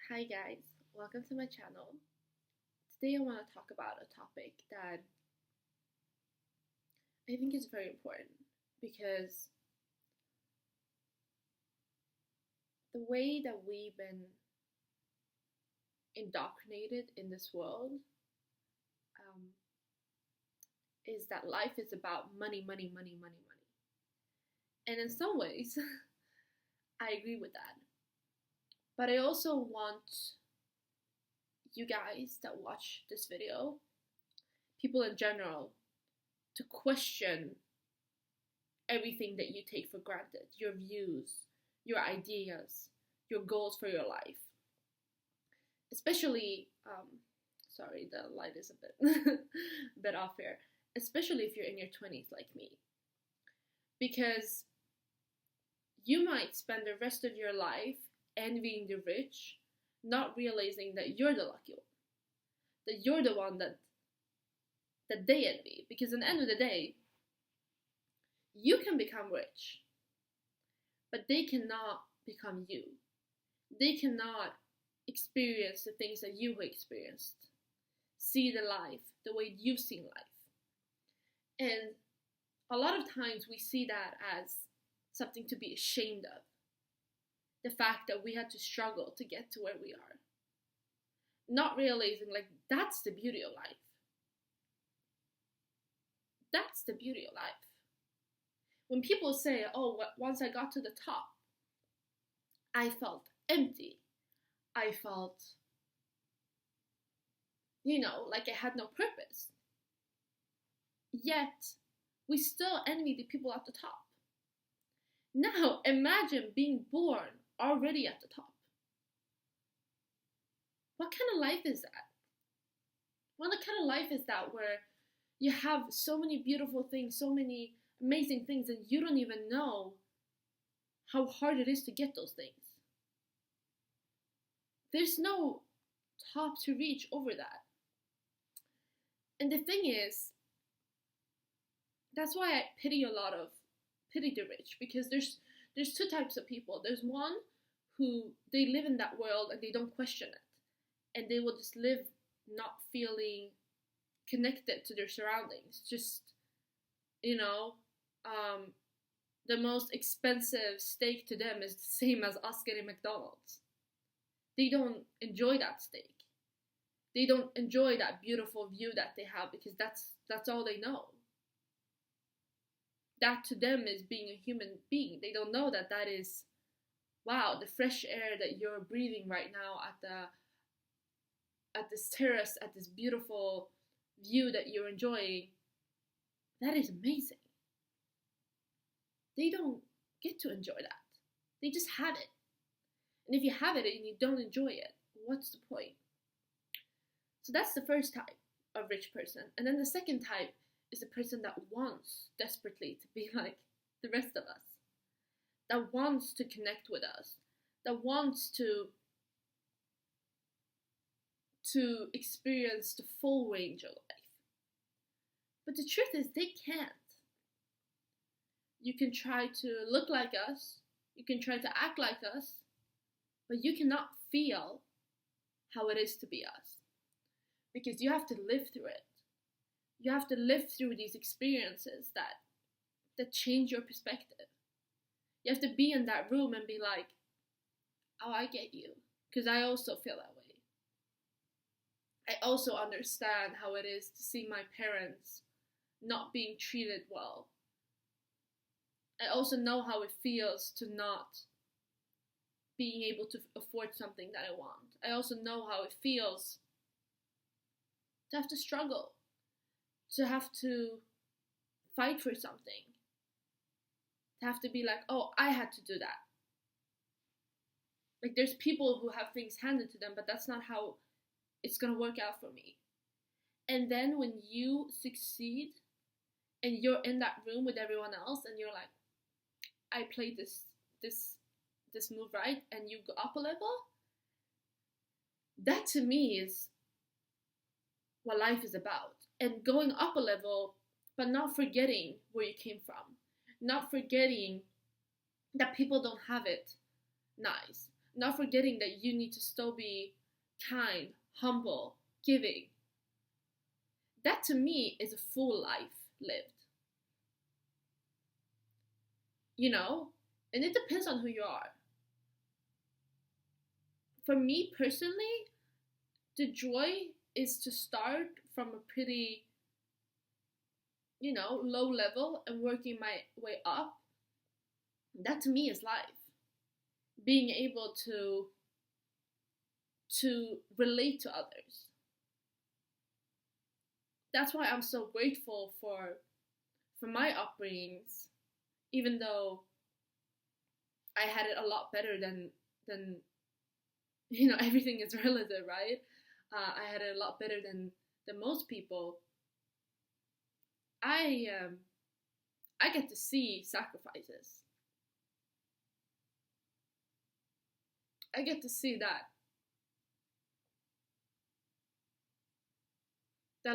Hi guys, welcome to my channel. Today I want to talk about a topic that I think is very important because the way that we've been indoctrinated in this world um, is that life is about money, money, money, money, money. And in some ways, I agree with that. But I also want you guys that watch this video, people in general, to question everything that you take for granted, your views, your ideas, your goals for your life. Especially, sorry, the light is a bit off here. Especially if you're in your 20s like me. Because you might spend the rest of your life envying the rich, not realizing that you're the lucky one. That you're the one that they envy. Because at the end of the day, you can become rich, but they cannot become you. They cannot experience the things that you experienced, see the life the way you've seen life. And a lot of times we see that as something to be ashamed of. The fact that we had to struggle to get to where we are. Not realizing, like, that's the beauty of life. That's the beauty of life. When people say, oh, once I got to the top, I felt empty. I felt, like I had no purpose. Yet, we still envy the people at the top. Now, imagine being born already at the top. What kind of life is that? What kind of life is that where you have so many beautiful things, so many amazing things, and you don't even know how hard it is to get those things? There's no top to reach over that. And the thing is, that's why I pity the rich, because there's two types of people. There's one who they live in that world and they don't question it, and they will just live not feeling connected to their surroundings. Just the most expensive steak to them is the same as us getting McDonald's. They don't enjoy that steak. They don't enjoy that beautiful view that they have because that's all they know. That to them is being a human being. They don't know that is, wow, the fresh air that you're breathing right now at this terrace, at this beautiful view that you're enjoying. That is amazing. They don't get to enjoy that. They just had it. And if you have it and you don't enjoy it, what's the point? So that's the first type of rich person. And then the second type is the person that wants desperately to be like the rest of us. That wants to connect with us. That wants to experience the full range of life. But the truth is they can't. You can try to look like us. You can try to act like us. But you cannot feel how it is to be us. Because you have to live through it. You have to live through these experiences that change your perspective. You have to be in that room and be like, oh, I get you. Because I also feel that way. I also understand how it is to see my parents not being treated well. I also know how it feels to not being able to afford something that I want. I also know how it feels to have to struggle, to have to fight for something, to have to be like, oh, I had to do that. Like, there's people who have things handed to them, but that's not how it's gonna work out for me. And then when you succeed and you're in that room with everyone else and you're like, I played this move right, and you go up a level, that to me is what life is about. And going up a level, but not forgetting where you came from. Not forgetting that people don't have it nice. not forgetting that you need to still be kind, humble, giving. That to me is a full life lived. You know? And it depends on who you are. For me personally, the joy is to start from a pretty, low level and working my way up. That to me is life. Being able to relate to others. That's why I'm so grateful for my upbringings, even though I had it a lot better than everything is relative, right? I had it a lot better than most people. I get to see sacrifices. I get to see that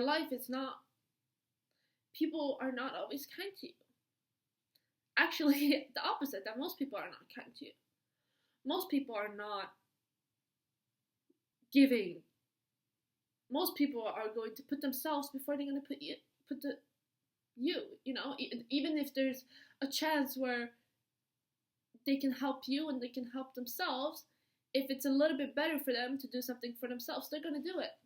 life is not, people are not always kind to you. Actually, the opposite, that most people are not kind to you. Most people are not giving. Most people are going to put themselves before they're going to put you, even if there's a chance where they can help you and they can help themselves, if it's a little bit better for them to do something for themselves, they're going to do it,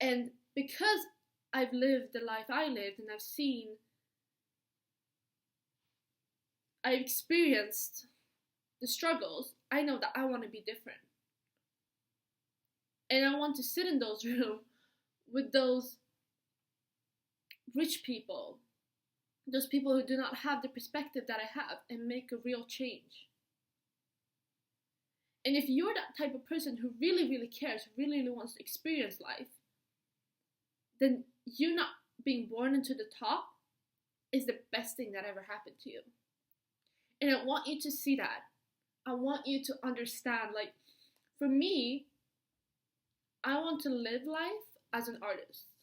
And because I've lived the life I lived and I've experienced the struggles, I know that I want to be different. And I want to sit in those rooms with those rich people, those people who do not have the perspective that I have, and make a real change. And if you're that type of person who really, really cares, really, really wants to experience life, then you not being born into the top is the best thing that ever happened to you. And I want you to see that. I want you to understand, like, for me, I want to live life as an artist.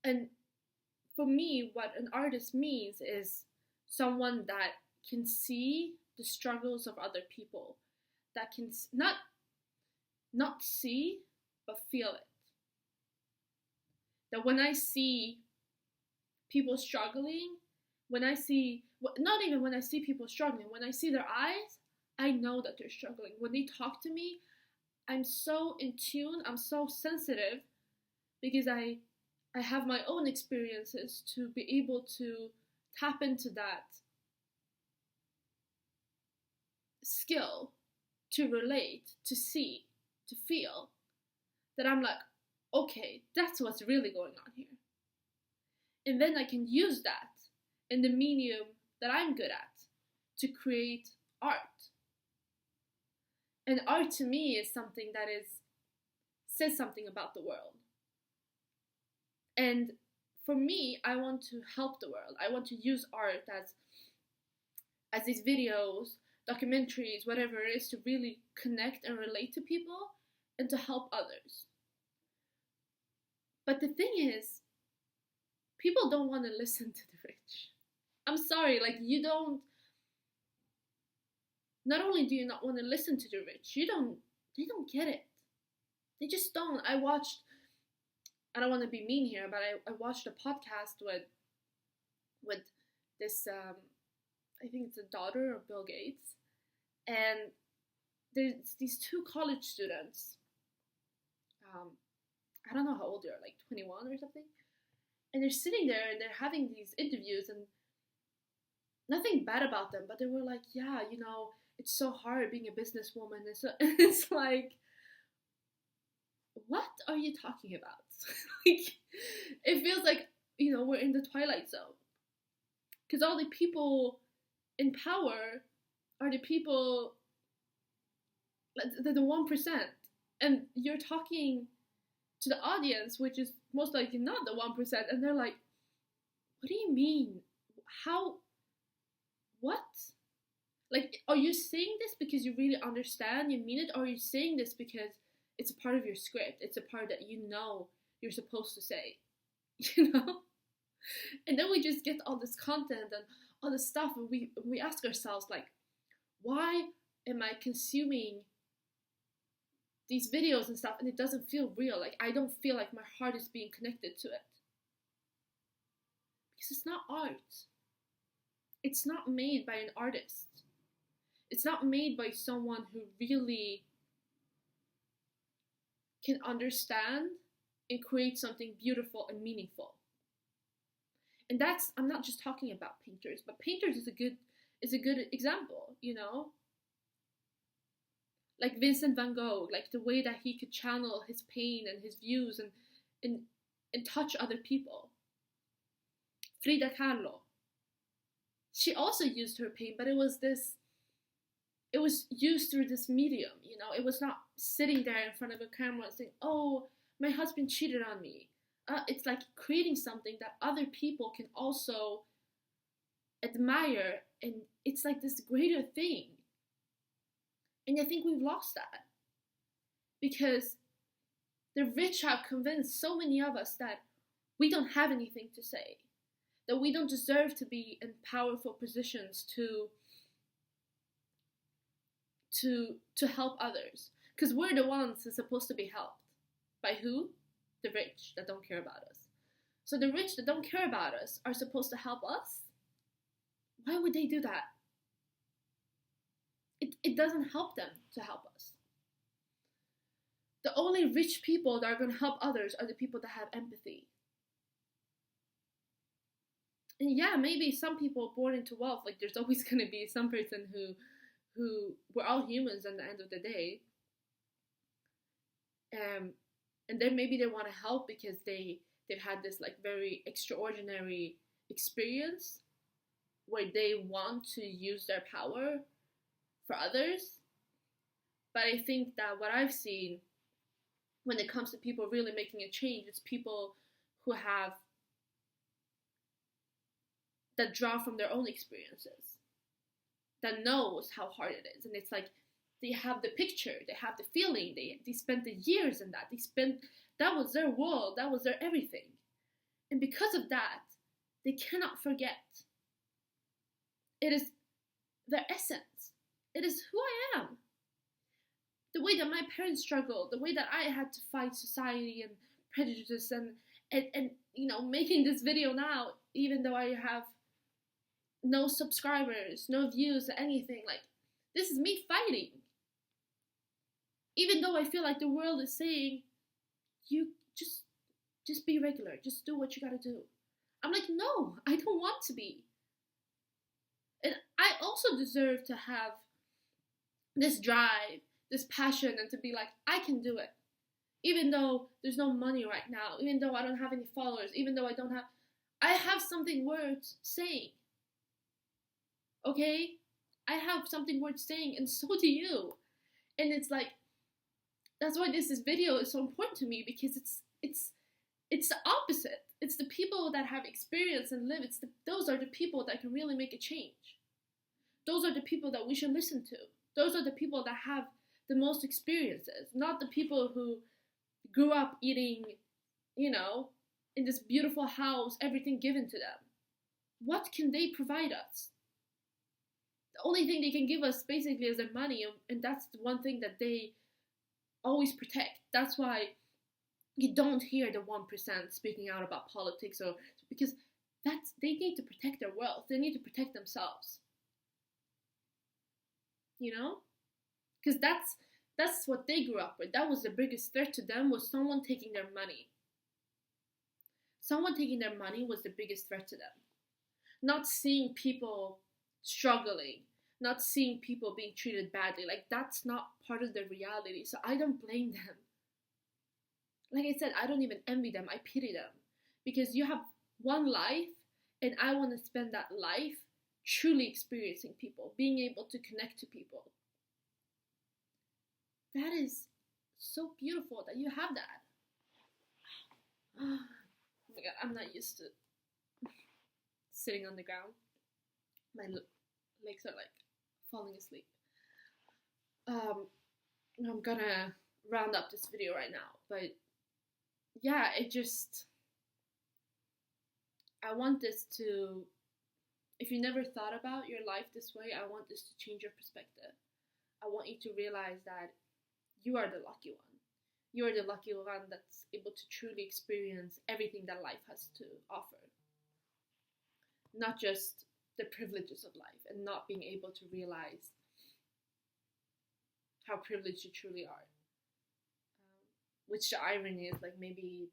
And for me, what an artist means is someone that can see the struggles of other people, that can not see, but feel it. That when I see people struggling, not even when I see people struggling, when I see their eyes, I know that they're struggling. When they talk to me, I'm so in tune, I'm so sensitive, because I have my own experiences to be able to tap into that skill to relate, to see, to feel, that I'm like, okay, that's what's really going on here. And then I can use that in the medium that I'm good at to create art. And art to me is something that says something about the world. And for me, I want to help the world. I want to use art as these videos, documentaries, whatever it is, to really connect and relate to people and to help others. But the thing is, people don't want to listen to the rich. I'm sorry, like, not only do you not want to listen to the rich, they don't get it. They just don't. I don't want to be mean here, but I watched a podcast with this, I think it's a daughter of Bill Gates, and there's these two college students. I don't know how old they are, like 21 or something. And they're sitting there and they're having these interviews, and nothing bad about them, but they were like, yeah, it's so hard being a businesswoman. It's like, what are you talking about? Like, it feels like, we're in the Twilight Zone. Because all the people in power are the people, the 1%. And you're talking to the audience, which is most likely not the 1%, and they're like, what do you mean? How? What? Like, are you saying this because you really understand, you mean it, or are you saying this because it's a part of your script, it's a part that you're supposed to say, And then we just get all this content and all this stuff, and we ask ourselves, like, why am I consuming these videos and stuff and it doesn't feel real? Like, I don't feel like my heart is being connected to it. Because it's not art. It's not made by an artist. It's not made by someone who really can understand and create something beautiful and meaningful. And that's, I'm not just talking about painters, but painters is a good example, you know? Like Vincent van Gogh, like the way that he could channel his pain and his views and touch other people. Frida Kahlo. She also used her pain, but it was used through this medium, you know? It was not sitting there in front of a camera and saying, oh, my husband cheated on me. It's like creating something that other people can also admire, and it's like this greater thing. And I think we've lost that because the rich have convinced so many of us that we don't have anything to say, that we don't deserve to be in powerful positions to help others, because we're the ones who are supposed to be helped. By who? The rich that don't care about us. So the rich that don't care about us are supposed to help us? Why would they do that? It doesn't help them to help us. The only rich people that are going to help others are the people that have empathy. And yeah, maybe some people born into wealth, like there's always going to be some person who we're all humans at the end of the day. And then maybe they want to help because they've had this like very extraordinary experience where they want to use their power for others. But I think that what I've seen when it comes to people really making a change, it's people that draw from their own experiences, that knows how hard it is. And it's like they have the picture, they have the feeling, they spent the years in that. That was their world, that was their everything. And because of that, they cannot forget. It is their essence. It is who I am. The way that my parents struggled, the way that I had to fight society and prejudice and you know, making this video now, even though I have no subscribers, no views, anything, like, this is me fighting. Even though I feel like the world is saying, you just be regular, just do what you gotta do. I'm like, no, I don't want to be. And I also deserve to have this drive, this passion, and to be like, I can do it. Even though there's no money right now, even though I don't have any followers, even though I have something worth saying. Okay? I have something worth saying, and so do you. And it's like, that's why this video is so important to me, because it's the opposite. It's the people that have experience and live. Those are the people that can really make a change. Those are the people that we should listen to. Those are the people that have the most experiences, not the people who grew up eating, you know, in this beautiful house, everything given to them. What can they provide us? The only thing they can give us basically is their money, and that's the one thing that they always protect. That's why you don't hear the 1% speaking out about politics, or because they need to protect their wealth. They need to protect themselves. You know? Because that's what they grew up with. That was the biggest threat to them, was someone taking their money. Someone taking their money was the biggest threat to them. Not seeing people struggling, not seeing people being treated badly. Like, that's not part of the reality. So I don't blame them. Like I said, I don't even envy them. I pity them. Because you have one life, and I want to spend that life truly experiencing people, being able to connect to people. That is so beautiful that you have that. Oh my god, I'm not used to sitting on the ground. My legs are like falling asleep. I'm gonna round up this video right now, but yeah, I want this to if you never thought about your life this way, I want this to change your perspective. I want you to realize that you are the lucky one. You are the lucky one that's able to truly experience everything that life has to offer. Not just the privileges of life, and not being able to realize how privileged you truly are. Which the irony is, like, maybe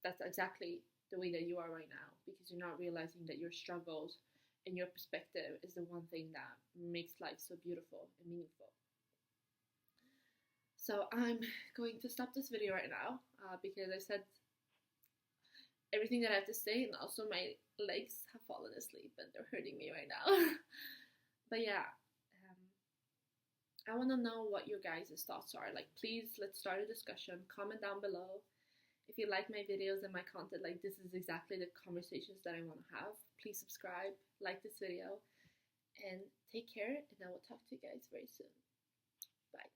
that's exactly the way that you are right now, because you're not realizing that your struggles and your perspective is the one thing that makes life so beautiful and meaningful. So I'm going to stop this video right now because I said everything that I have to say, and also my legs have fallen asleep and they're hurting me right now. But yeah, I want to know what your guys' thoughts are. Like, please, let's start a discussion. Comment down below. If you like my videos and my content, like, this is exactly the conversations that I want to have. Please subscribe, like this video, and take care, and I will talk to you guys very soon. Bye.